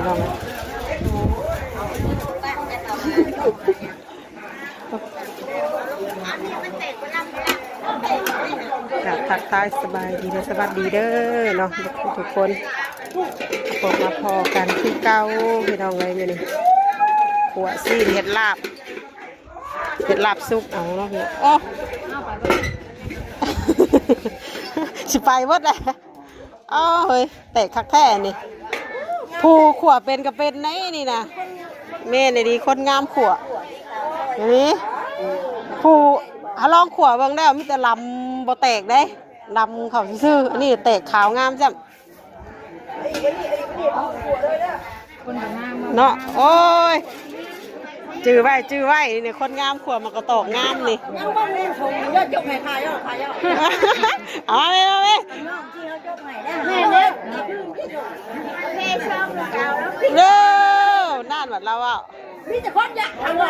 น้องกับทักทายสบายดีและสวัสดีเด้อเนาะทุกคนพบมาพอกันที่เก้าพี่น้องเลยนี่หัวซีเห็ดลาบซุปเอาเนาะพี่โอ้สิไปหมดเลยอ้าวเฮ้ยเตะคักแท้นี่ผู้ขวเป็นก็เป็นไหนนี่นะแม่นี่ดีคนงามขวนี่ผู้ลองขวเบิ่งได้มีแต่ลำบ่แตกได้ลำเขาซื่ออันนี้แตกขาวงามจ้ะเนาะโอ้ยจื้อไว้นี่คนงามขวมันก็ตอกงามนี่ยังบ้านนี่ชงยอดจกให้ขายยอดเอาเลยน้องที่เขาจกให้ได้แม่เนี่ยแม่ชอบเก่าแล้วเด้อนั่นแบบเราอ่ะพี่จะพ้นยะทางหล่อ